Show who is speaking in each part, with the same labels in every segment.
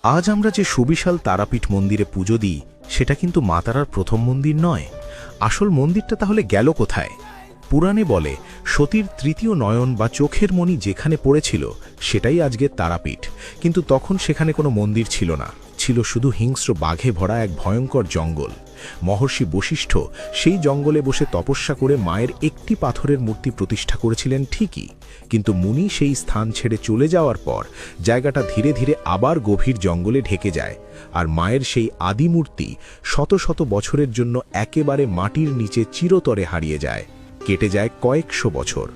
Speaker 1: আজ আমরা যে সুবিশাল তারাপীঠ মন্দিরে পুজো দিই সেটা কিন্তু মা তারার প্রথম মন্দির নয়। আসল মন্দিরটা তাহলে গেল কোথায়? পুরাণে বলে সতীর তৃতীয় নয়ন বা চোখের মণি যেখানে পড়েছিল সেটাই আজকের তারাপীঠ। কিন্তু তখন সেখানে কোনো মন্দির ছিল না, ছিল শুধু হিংস্র বাঘে ভরা এক ভয়ঙ্কর জঙ্গল। মহর্ষি বশিষ্ঠ সেই জঙ্গলে বসে তপস্যা করে মায়ের একটি পাথরের মূর্তি প্রতিষ্ঠা করেছিলেন ঠিকই, কিন্তু মুনি সেই স্থান ছেড়ে চলে যাওয়ার পর জায়গাটা ধীরে ধীরে আবার গভীর জঙ্গলে ঢেকে যায়, আর মায়ের সেই আদি মূর্তি শত শত বছরের জন্য একেবারে মাটির নিচে চিরতরে হারিয়ে যায়। কেটে যায় কয়েকশো বছর।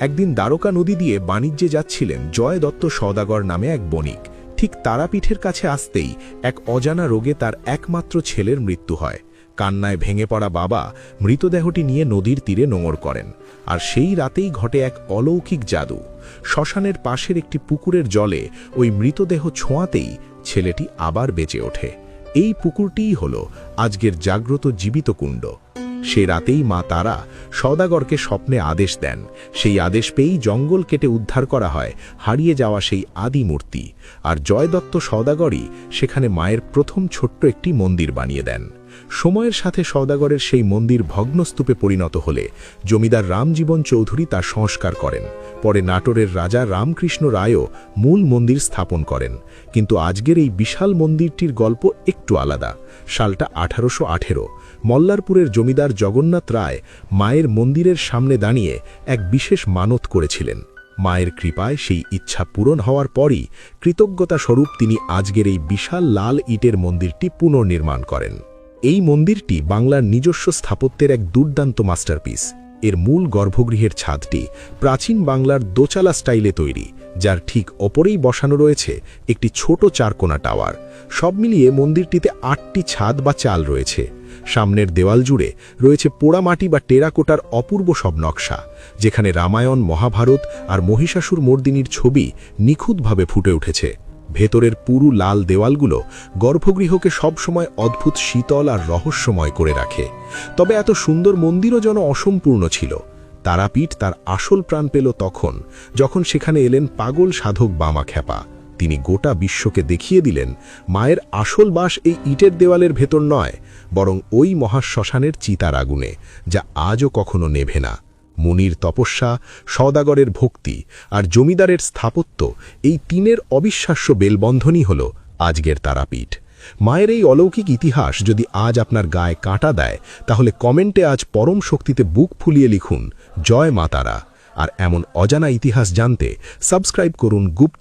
Speaker 1: একদিন দ্বারকা নদী দিয়ে বাণিজ্যে যাচ্ছিলেন জয় দত্ত সওদাগর নামে এক বণিক। ঠিক তারাপীঠের কাছে আসতেই এক অজানা রোগে তার একমাত্র ছেলের মৃত্যু হয়। কান্নায় ভেঙে পড়া বাবা মৃতদেহটি নিয়ে নদীর তীরে নোঙর করেন, আর সেই রাতেই ঘটে এক অলৌকিক জাদু। শ্মশানের পাশের একটি পুকুরের জলে ওই মৃতদেহ ছোঁয়াতেই ছেলেটি আবার বেঁচে ওঠে। এই পুকুরটিই হল আজকের জাগ্রত জীবিত কুণ্ড। সে রাতেই মা তারা সওদাগরকে স্বপ্নে আদেশ দেন। সেই আদেশ পেয়েই জঙ্গল কেটে উদ্ধার করা হয় হারিয়ে যাওয়া সেই আদি মূর্তি, আর জয়দত্ত সওদাগরই সেখানে মায়ের প্রথম ছোট্ট একটি মন্দির বানিয়ে দেন। সময়ের সাথে সওদাগরের সেই মন্দির ভগ্নস্তূপে পরিণত হলে জমিদার রামজীবন চৌধুরী তার সংস্কার করেন। পরে নাটোরের রাজা রামকৃষ্ণ রায়ও মূল মন্দির স্থাপন করেন। কিন্তু আজকের এই বিশাল মন্দিরটির গল্প একটু আলাদা। সালটা 1818। মল্লারপুরের জমিদার জগন্নাথ রায় মায়ের মন্দিরের সামনে দাঁড়িয়ে এক বিশেষ মানত করেছিলেন। মায়ের কৃপায় সেই ইচ্ছা পূরণ হওয়ার পরই কৃতজ্ঞতা স্বরূপ তিনি আজকের এই বিশাল লাল ইটের মন্দিরটি পুনর্নির্মাণ করেন। এই মন্দিরটি বাংলার নিজস্ব স্থাপত্যের এক দুর্দান্ত মাস্টারপিস। এর মূল গর্ভগৃহের ছাদটি প্রাচীন বাংলার দোচালা স্টাইলে তৈরি, যার ঠিক ওপরেই বসানো রয়েছে একটি ছোট চারকোনা টাওয়ার। সব মিলিয়ে মন্দিরটিতে 8টি ছাদ বা চাল রয়েছে। সামনের দেওয়াল জুড়ে রয়েছে পোড়ামাটি বা টেরাকোটার অপূর্ব সব নকশা, যেখানে রামায়ণ, মহাভারত আর মহিষাসুর মর্দিনীর ছবি নিখুঁতভাবে ফুটে উঠেছে। ভেতরের পুরু লাল দেওয়ালগুলো গর্ভগৃহকে সবসময় অদ্ভুত শীতল আর রহস্যময় করে রাখে। তবে এত সুন্দর মন্দিরও যেন অসম্পূর্ণ ছিল। তারাপীঠ তার আসল প্রাণ পেল তখন, যখন সেখানে এলেন পাগল সাধক বামাখ্যাপা। তিনি গোটা বিশ্বকে দেখিয়ে দিলেন মায়ের আসল বাস এই ইটের দেওয়ালের ভেতর নয়, বরং ওই মহাশ্মশানের চিতার আগুনে, যা আজও কখনো নেভে না। মুনির তপস্যা, সওদাগরের ভক্তি আর জমিদারের স্থাপত্য, এই তিনের অবিশ্বাস্য বেলবন্ধনই হল আজকের তারাপীঠ। মায়ের এই অলৌকিক ইতিহাস যদি আজ আপনার গায়ে কাঁটা দেয়, তাহলে কমেন্টে আজ পরম শক্তিতে বুক ফুলিয়ে লিখুন জয় মা তারা। আর এমন অজানা ইতিহাস জানতে সাবস্ক্রাইব করুন গুপ্ত।